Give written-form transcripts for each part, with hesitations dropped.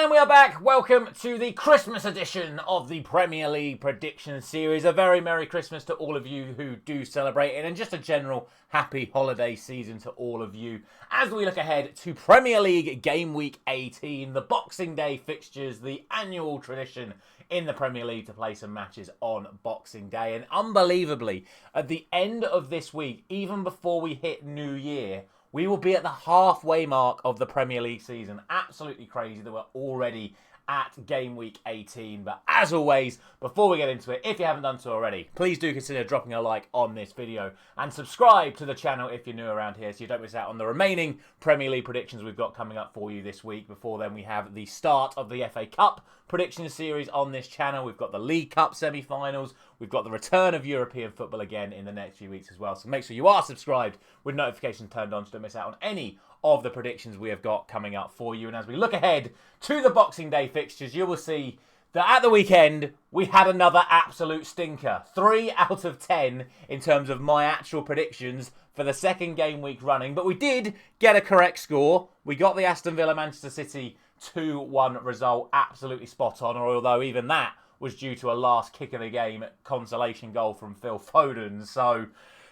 And we are back. Welcome to the Christmas edition of the Premier League Prediction Series. A very Merry Christmas to all of you who do celebrate it, and just a general happy holiday season to all of you as we look ahead to Premier League Game Week 18, the Boxing Day fixtures, the annual tradition in the Premier League to play some matches on Boxing Day. And unbelievably, at the end of this week, even before we hit New Year, we will be at the halfway mark of the Premier League season. Absolutely crazy that we're already at Game Week 18. But as always, before we get into it, if you haven't done so already, please do consider dropping a like on this video and subscribe to the channel if you're new around here so you don't miss out on the remaining Premier League predictions we've got coming up for you this week. Before then, we have the start of the FA Cup prediction series on this channel. We've got the League Cup semi-finals. We've got the return of European football again in the next few weeks as well. So make sure you are subscribed with notifications turned on so don't miss out on any of the predictions we have got coming up for you. And as we look ahead to the Boxing Day fixtures, you will see that at the weekend, we had another absolute stinker. 3 out of 10 in terms of my actual predictions for the second game week running. But we did get a correct score. We got the Aston Villa-Manchester City 2-1 result absolutely spot on, although even that was due to a last kick of the game consolation goal from Phil Foden. So,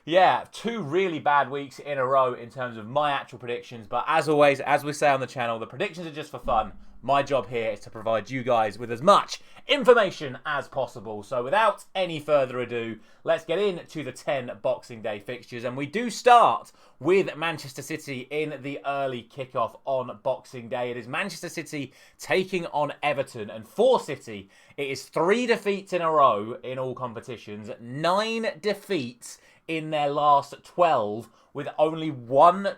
yeah, 2 really bad weeks in a row in terms of my actual predictions. But as always, as we say on the channel, the predictions are just for fun. My job here is to provide you guys with as much information as possible. So without any further ado, let's get into the 10 Boxing Day fixtures. And we do start with Manchester City in the early kickoff on Boxing Day. It is Manchester City taking on Everton. And for City, it is 3 defeats in a row in all competitions, 9 defeats in their last 12, with only one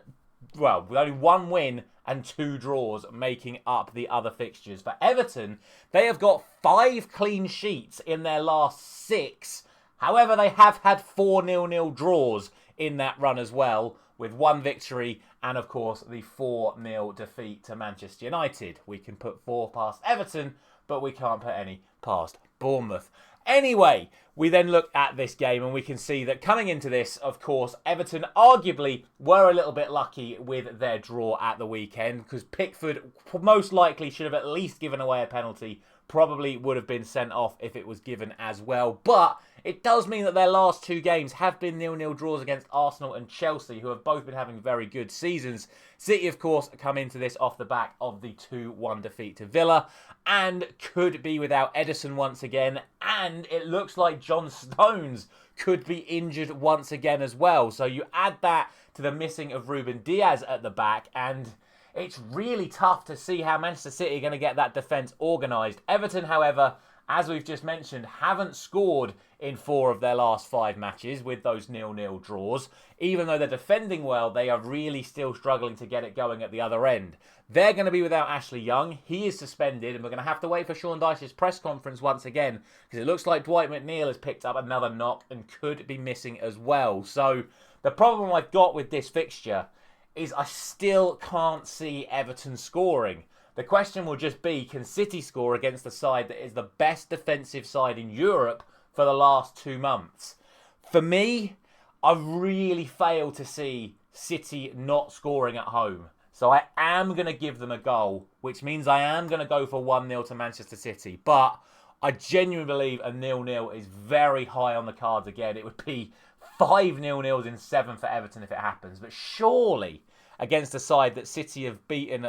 win and 2 draws making up the other fixtures. For Everton, they have got 5 clean sheets in their last 6. However, they have had 4 0-0 draws in that run as well, with 1 victory and, of course, the 4-0 defeat to Manchester United. We can put 4 past Everton, but we can't put any past Bournemouth. Anyway, we then look at this game and we can see that coming into this, of course, Everton arguably were a little bit lucky with their draw at the weekend, because Pickford most likely should have at least given away a penalty, probably would have been sent off if it was given as well. But it does mean that their last 2 games have been 0-0 draws against Arsenal and Chelsea, who have both been having very good seasons. City, of course, come into this off the back of the 2-1 defeat to Villa and could be without Ederson once again. And it looks like John Stones could be injured once again as well. So you add that to the missing of Ruben Diaz at the back, and it's really tough to see how Manchester City are going to get that defence organised. Everton, however, as we've just mentioned, haven't scored in 4 of their last 5 matches with those 0-0 draws. Even though they're defending well, they are really still struggling to get it going at the other end. They're going to be without Ashley Young. He is suspended, and we're going to have to wait for Sean Dyche's press conference once again, because it looks like Dwight McNeil has picked up another knock and could be missing as well. So the problem I've got with this fixture is I still can't see Everton scoring. The question will just be, can City score against the side that is the best defensive side in Europe for the last 2 months? For me, I really fail to see City not scoring at home. So I am going to give them a goal, which means I am going to go for 1-0 to Manchester City. But I genuinely believe a 0-0 is very high on the cards again. It would be 5 0-0s in 7 for Everton if it happens. But surely, against a side that City have beaten,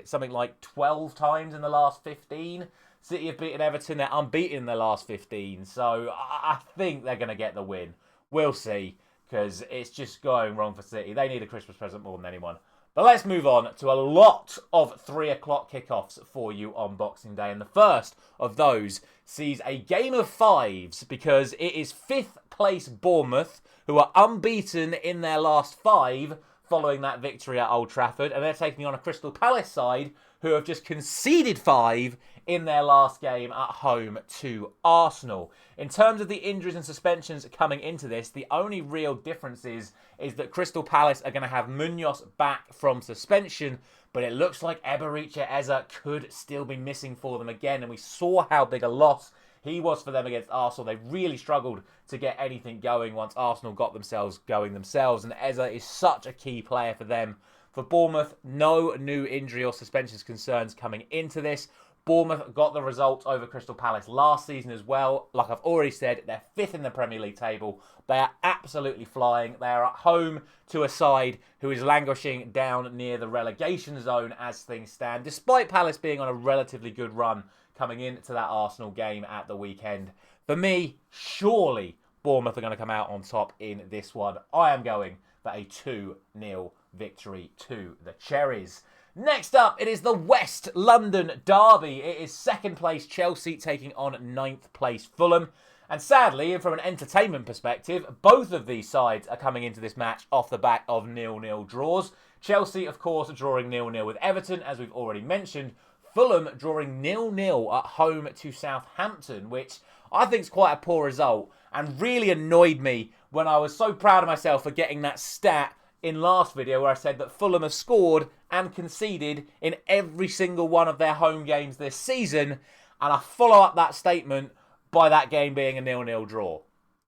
something like 12 times in the last 15. City have beaten Everton, they're unbeaten in the last 15. So I think they're going to get the win. We'll see, because it's just going wrong for City. They need a Christmas present more than anyone. But let's move on to a lot of 3 o'clock kickoffs for you on Boxing Day. And the first of those sees a game of 5s, because it is 5th place Bournemouth, who are unbeaten in their last 5, following that victory at Old Trafford, and they're taking on a Crystal Palace side who have just conceded 5 in their last game at home to Arsenal. In terms of the injuries and suspensions coming into this, the only real difference is that Crystal Palace are going to have Munoz back from suspension, but it looks like Eberechi Eze could still be missing for them again, and we saw how big a loss he was for them against Arsenal. They really struggled to get anything going once Arsenal got themselves going themselves. And Eze is such a key player for them For Bournemouth, no new injury or suspensions concerns coming into this. Bournemouth got the result over Crystal Palace last season as well. Like I've already said, they're 5th in the Premier League table. They are absolutely flying. They are at home to a side who is languishing down near the relegation zone as things stand, despite Palace being on a relatively good run coming into that Arsenal game at the weekend. For me, surely Bournemouth are going to come out on top in this one. I am going for a 2-0 victory to the Cherries. Next up, it is the West London derby. It is 2nd place Chelsea taking on 9th place Fulham. And sadly, and from an entertainment perspective, both of these sides are coming into this match off the back of 0-0 draws. Chelsea, of course, drawing 0-0 with Everton, as we've already mentioned. Fulham drawing 0-0 at home to Southampton, which I think is quite a poor result and really annoyed me when I was so proud of myself for getting that stat in last video where I said that Fulham have scored and conceded in every single one of their home games this season, and I follow up that statement by that game being a 0-0 draw.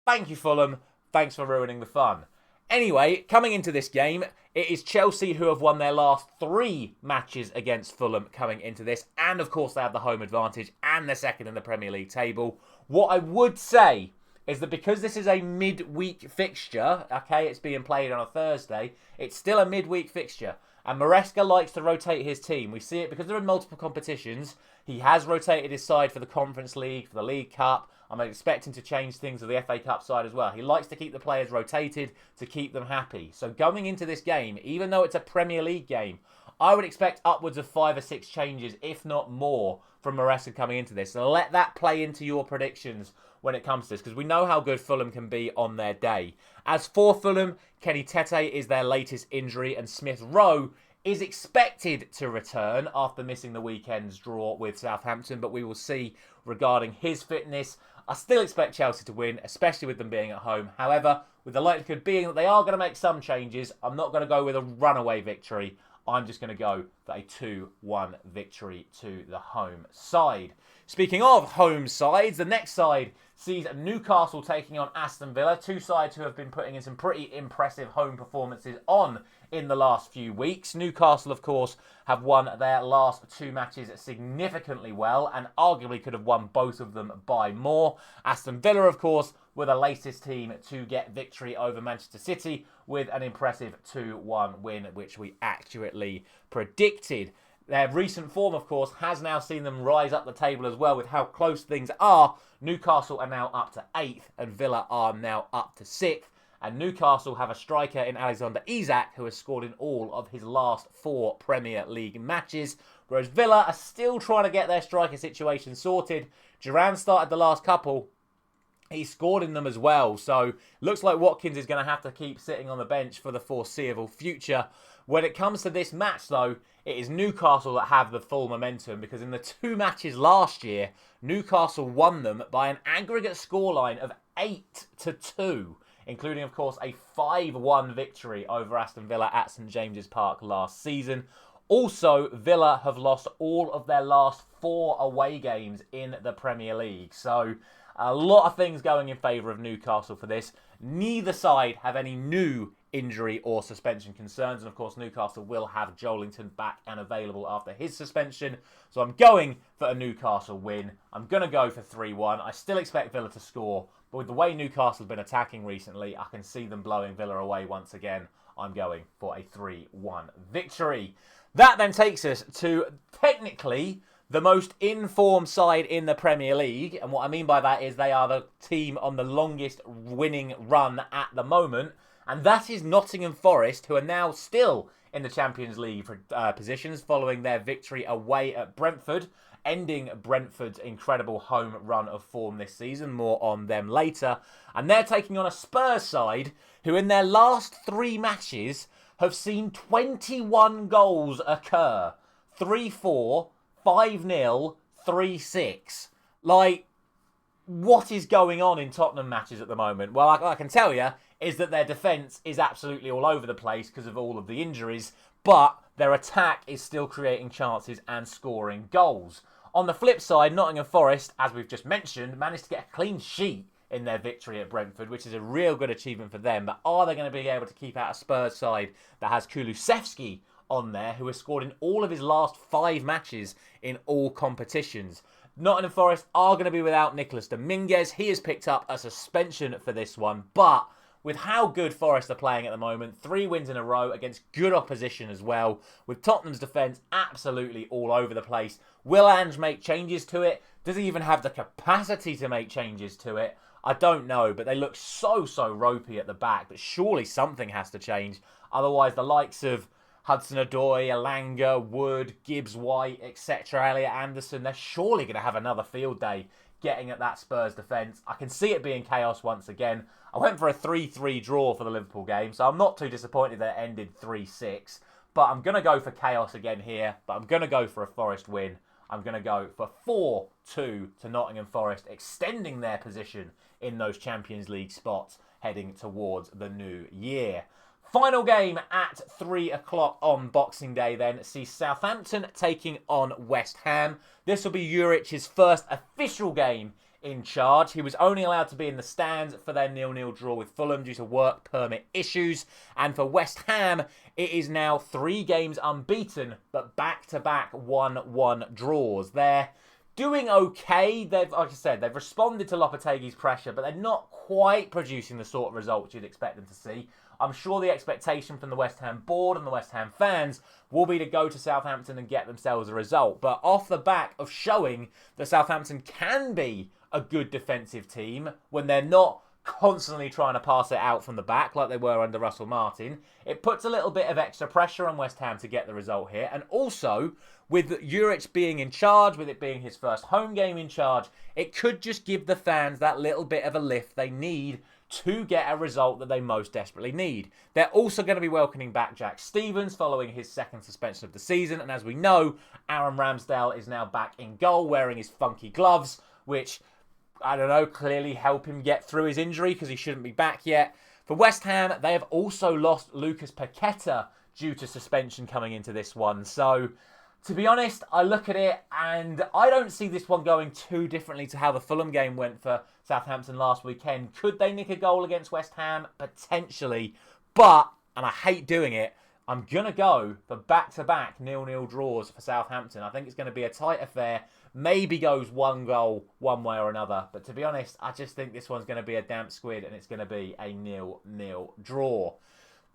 Thank you, Fulham. Thanks for ruining the fun. Anyway, coming into this game, it is Chelsea who have won their last 3 matches against Fulham coming into this, and of course they have the home advantage and they're 2nd in the Premier League table. What I would say is that because this is a midweek fixture, okay, it's being played on a Thursday, it's still a midweek fixture. And Maresca likes to rotate his team. We see it because they're in multiple competitions. He has rotated his side for the Conference League, for the League Cup. I'm expecting to change things with the FA Cup side as well. He likes to keep the players rotated to keep them happy. So going into this game, even though it's a Premier League game, I would expect upwards of 5 or 6 changes, if not more, from Maresca coming into this. So let that play into your predictions when it comes to this, because we know how good Fulham can be on their day. As for Fulham, Kenny Tete is their latest injury, and Smith Rowe is expected to return after missing the weekend's draw with Southampton, but we will see regarding his fitness. I still expect Chelsea to win, especially with them being at home. However, with the likelihood being that they are going to make some changes, I'm not going to go with a runaway victory. I'm just going to go for a 2-1 victory to the home side. Speaking of home sides, the next side sees Newcastle taking on Aston Villa, 2 sides who have been putting in some pretty impressive home performances on in the last few weeks. Newcastle, of course, have won their last 2 matches significantly well and arguably could have won both of them by more. Aston Villa, of course, were the latest team to get victory over Manchester City with an impressive 2-1 win, which we accurately predicted. Their recent form, of course, has now seen them rise up the table as well with how close things are. Newcastle are now up to 8th and Villa are now up to 6th. And Newcastle have a striker in Alexander Isak who has scored in all of his last 4 Premier League matches. Whereas Villa are still trying to get their striker situation sorted. Duran started the last couple. He scored in them as well. So looks like Watkins is going to have to keep sitting on the bench for the foreseeable future. When it comes to this match, though, it is Newcastle that have the full momentum because in the 2 matches last year, Newcastle won them by an aggregate scoreline of 8-2, including, of course, a 5-1 victory over Aston Villa at St James's Park last season. Also, Villa have lost all of their last 4 away games in the Premier League. So a lot of things going in favour of Newcastle for this. Neither side have any new injury or suspension concerns. And of course, Newcastle will have Joelinton back and available after his suspension. So I'm going for a Newcastle win. I'm going to go for 3-1. I still expect Villa to score. But with the way Newcastle have been attacking recently, I can see them blowing Villa away once again. I'm going for a 3-1 victory. That then takes us to technically the most in-form side in the Premier League. And what I mean by that is they are the team on the longest winning run at the moment. And that is Nottingham Forest, who are now still in the Champions League positions following their victory away at Brentford, ending Brentford's incredible home run of form this season. More on them later. And they're taking on a Spurs side who in their last 3 matches have seen 21 goals occur. 3-4, 5-0, 3-6. Like, what is going on in Tottenham matches at the moment? Well, I can tell you is that their defence is absolutely all over the place because of all of the injuries, but their attack is still creating chances and scoring goals. On the flip side, Nottingham Forest, as we've just mentioned, managed to get a clean sheet in their victory at Brentford, which is a real good achievement for them. But are they going to be able to keep out a Spurs side that has Kulusevski on there who has scored in all of his last 5 matches in all competitions. Nottingham Forest are going to be without Nicolas Dominguez. He has picked up a suspension for this one, but with how good Forest are playing at the moment, 3 wins in a row against good opposition as well, with Tottenham's defence absolutely all over the place. Will Ange make changes to it? Does he even have the capacity to make changes to it? I don't know, but they look so ropey at the back that surely something has to change. Otherwise, the likes of Hudson-Odoi, Elanga, Wood, Gibbs-White, etc., Elliot Anderson, they're surely going to have another field day getting at that Spurs defence. I can see it being chaos once again. I went for a 3-3 draw for the Liverpool game, so I'm not too disappointed that it ended 3-6. But I'm going to go for chaos again here, but I'm going to go for a Forest win. I'm going to go for 4-2 to Nottingham Forest, extending their position in those Champions League spots heading towards the new year. Final game at 3 o'clock on Boxing Day then sees Southampton taking on West Ham. This will be Juric's first official game in charge. He was only allowed to be in the stands for their 0-0 draw with Fulham due to work permit issues. And for West Ham, it is now 3 games unbeaten, but back-to-back 1-1 draws. They're doing okay. Like I said, they've responded to Lopetegui's pressure, but they're not quite producing the sort of results you'd expect them to see. I'm sure the expectation from the West Ham board and the West Ham fans will be to go to Southampton and get themselves a result. But off the back of showing that Southampton can be a good defensive team when they're not constantly trying to pass it out from the back like they were under Russell Martin, it puts a little bit of extra pressure on West Ham to get the result here. And also, with Juric being in charge, with it being his first home game in charge, it could just give the fans that little bit of a lift they need to get a result that they most desperately need. They're also going to be welcoming back Jack Stevens following his second suspension of the season. And as we know, Aaron Ramsdale is now back in goal wearing his funky gloves, which, I don't know, clearly help him get through his injury because he shouldn't be back yet. For West Ham, they have also lost Lucas Paqueta due to suspension coming into this one. So, to be honest, I look at it and I don't see this one going too differently to how the Fulham game went for Southampton last weekend. Could they nick a goal against West Ham? Potentially. But, and I hate doing it, I'm going to go for back-to-back 0-0 draws for Southampton. I think it's going to be a tight affair. Maybe goes 1 goal one way or another. But to be honest, I just think this one's going to be a damp squid and it's going to be a 0-0 draw.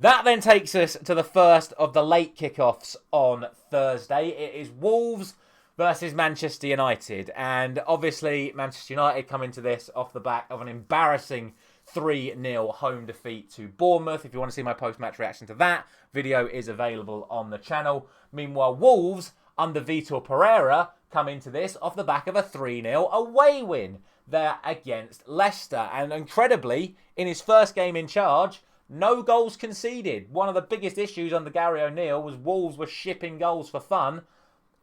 That then takes us to the first of the late kickoffs on Thursday. It is Wolves versus Manchester United. And obviously, Manchester United come into this off the back of an embarrassing 3-0 home defeat to Bournemouth. If you want to see my post-match reaction to that, video is available on the channel. Meanwhile, Wolves, under Vitor Pereira, come into this off the back of a 3-0 away win there against Leicester. And incredibly, in his first game in charge, no goals conceded. One of the biggest issues under Gary O'Neill was Wolves were shipping goals for fun.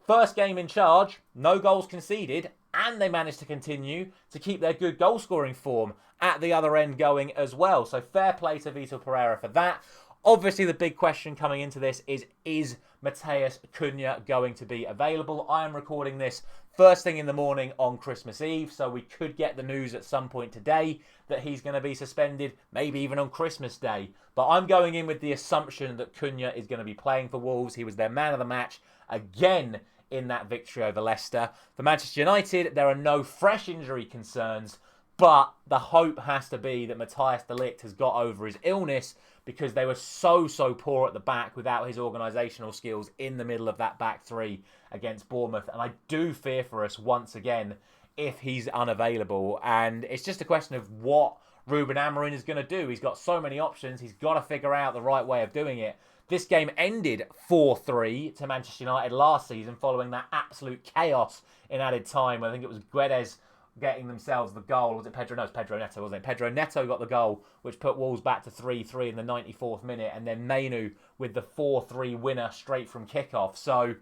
First game in charge, no goals conceded, and they managed to continue to keep their good goal-scoring form at the other end going as well. So fair play to Vitor Pereira for that. Obviously, the big question coming into this is Matheus Cunha going to be available? I am recording this first thing in the morning on Christmas Eve, so we could get the news at some point today that he's going to be suspended, maybe even on Christmas Day. But I'm going in with the assumption that Cunha is going to be playing for Wolves. He was their man of the match again in that victory over Leicester. For Manchester United, there are no fresh injury concerns, but the hope has to be that Matthias de Ligt has got over his illness because they were so poor at the back without his organisational skills in the middle of that back three against Bournemouth. And I do fear for us once again if he's unavailable. And it's just a question of what Ruben Amorim is going to do. He's got so many options. He's got to figure out the right way of doing it. This game ended 4-3 to Manchester United last season following that absolute chaos in added time. I think it was Guedes getting themselves the goal. Was it Pedro? No, it was Pedro Neto, wasn't it? Pedro Neto got the goal, which put Wolves back to 3-3 in the 94th minute. And then Mainu with the 4-3 winner straight from kickoff. So,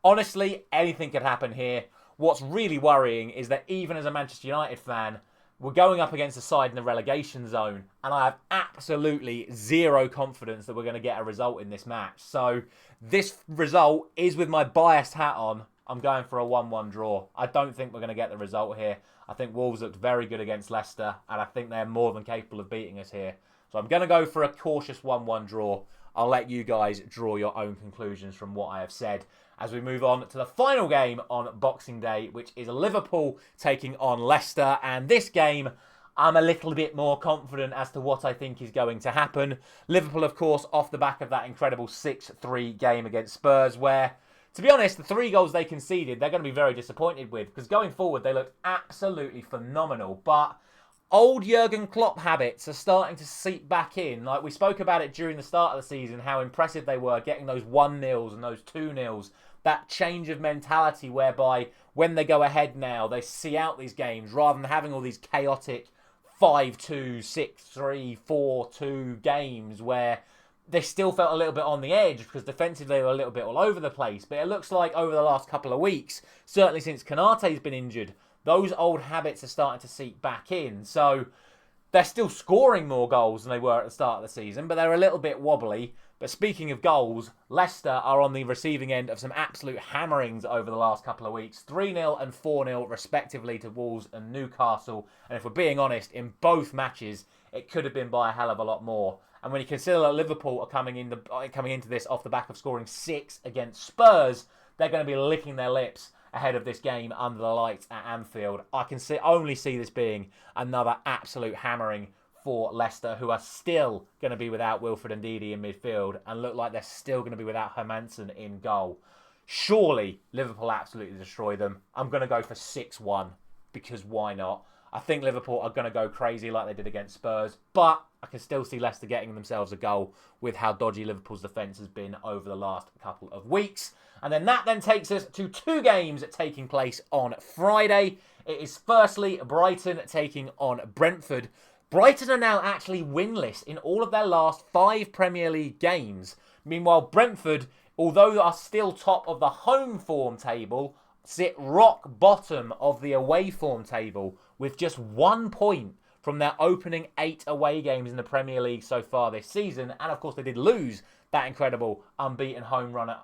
honestly, anything could happen here. What's really worrying is that even as a Manchester United fan, we're going up against a side in the relegation zone, and I have absolutely zero confidence that we're going to get a result in this match. So this result is with my biased hat on. I'm going for a 1-1 draw. I don't think we're going to get the result here. I think Wolves looked very good against Leicester, and I think they're more than capable of beating us here. So I'm going to go for a cautious 1-1 draw. I'll let you guys draw your own conclusions from what I have said as we move on to the final game on Boxing Day, which is Liverpool taking on Leicester. And this game, I'm a little bit more confident as to what I think is going to happen. Liverpool, of course, off the back of that incredible 6-3 game against Spurs, where, to be honest, the 3 goals they conceded, they're going to be very disappointed with, because going forward, they looked absolutely phenomenal. But old Jurgen Klopp habits are starting to seep back in. Like we spoke about it during the start of the season, how impressive they were getting those 1-0s and those 2-0s. That change of mentality whereby when they go ahead now, they see out these games rather than having all these chaotic 5-2, 6-3, 4-2 games where they still felt a little bit on the edge because defensively they were a little bit all over the place. But it looks like over the last couple of weeks, certainly since Konate's been injured, those old habits are starting to seep back in. So they're still scoring more goals than they were at the start of the season, but they're a little bit wobbly. But speaking of goals, Leicester are on the receiving end of some absolute hammerings over the last couple of weeks. 3-0 and 4-0 respectively to Wolves and Newcastle. And if we're being honest, in both matches, it could have been by a hell of a lot more. And when you consider that Liverpool are coming into this off the back of scoring 6 against Spurs, they're going to be licking their lips ahead of this game under the lights at Anfield. I can only see this being another absolute hammering for Leicester, who are still going to be without Wilfred Ndidi in midfield and look like they're still going to be without Hermansen in goal. Surely Liverpool absolutely destroy them. I'm going to go for 6-1 because why not? I think Liverpool are going to go crazy like they did against Spurs, but I can still see Leicester getting themselves a goal with how dodgy Liverpool's defence has been over the last couple of weeks. And then that takes us to 2 games taking place on Friday. It is firstly Brighton taking on Brentford. Brighton are now actually winless in all of their last 5 Premier League games. Meanwhile, Brentford, although they are still top of the home form table, sit rock bottom of the away form table with just 1 point from their opening 8 away games in the Premier League so far this season. And of course, they did lose that incredible unbeaten home run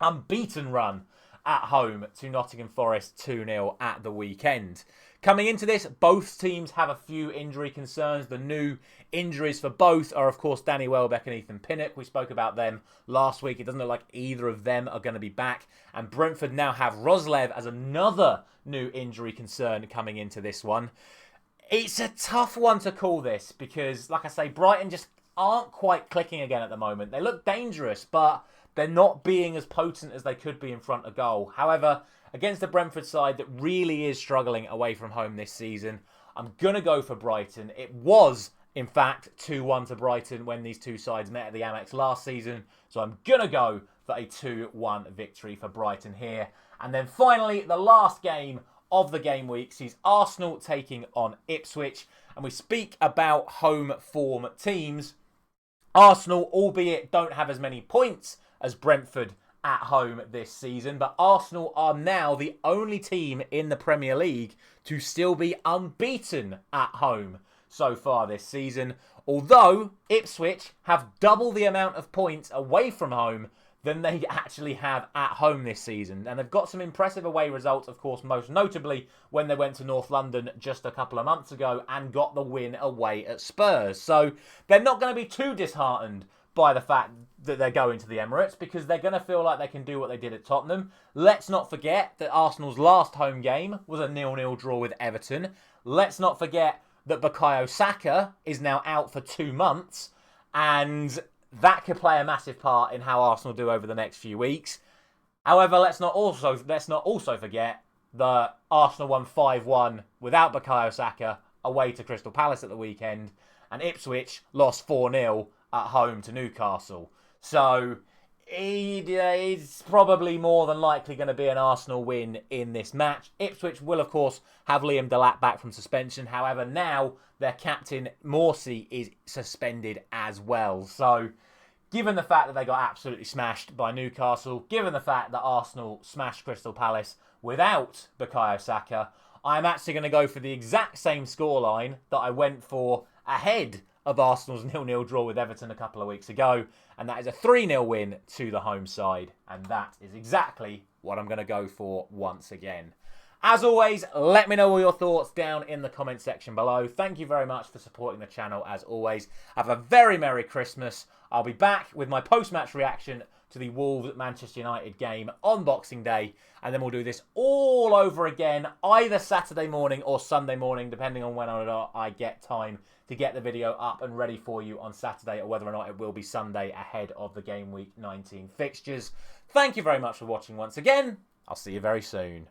unbeaten run at home to Nottingham Forest 2-0 at the weekend. Coming into this, both teams have a few injury concerns. The new injuries for both are, of course, Danny Welbeck and Ethan Pinnock. We spoke about them last week. It doesn't look like either of them are going to be back. And Brentford now have Roslev as another new injury concern coming into this one. It's a tough one to call this because, like I say, Brighton just aren't quite clicking again at the moment. They look dangerous, but they're not being as potent as they could be in front of goal. However, against the Brentford side that really is struggling away from home this season, I'm going to go for Brighton. It was, in fact, 2-1 to Brighton when these two sides met at the Amex last season. So I'm going to go for a 2-1 victory for Brighton here. And then finally, the last game of the game week sees Arsenal taking on Ipswich. And we speak about home form teams. Arsenal, albeit don't have as many points as Brentford at home this season, but Arsenal are now the only team in the Premier League to still be unbeaten at home so far this season, although Ipswich have double the amount of points away from home than they actually have at home this season. And they've got some impressive away results, of course, most notably when they went to North London just a couple of months ago and got the win away at Spurs. So they're not going to be too disheartened by the fact that they're going to the Emirates because they're going to feel like they can do what they did at Tottenham. Let's not forget that Arsenal's last home game was a 0-0 draw with Everton. Let's not forget that Bukayo Saka is now out for 2 months, and that could play a massive part in how Arsenal do over the next few weeks. However, let's not also forget that Arsenal won 5-1 without Bukayo Saka away to Crystal Palace at the weekend, and Ipswich lost 4-0 at home to Newcastle. So it's probably more than likely going to be an Arsenal win in this match. Ipswich will, of course, have Liam Delap back from suspension. However, now their captain, Morsey, is suspended as well. So given the fact that they got absolutely smashed by Newcastle, given the fact that Arsenal smashed Crystal Palace without Bukayo Saka, I'm actually going to go for the exact same scoreline that I went for ahead of Arsenal's 0-0 draw with Everton a couple of weeks ago, and that is a 3-0 win to the home side, and that is exactly what I'm going to go for once again. As always, let me know all your thoughts down in the comment section below. Thank you very much for supporting the channel as always. Have a very Merry Christmas. I'll be back with my post-match reaction to the Wolves-Manchester United game on Boxing Day. And then we'll do this all over again, either Saturday morning or Sunday morning, depending on when or not I get time to get the video up and ready for you on Saturday, or whether or not it will be Sunday ahead of the Game Week 19 fixtures. Thank you very much for watching once again. I'll see you very soon.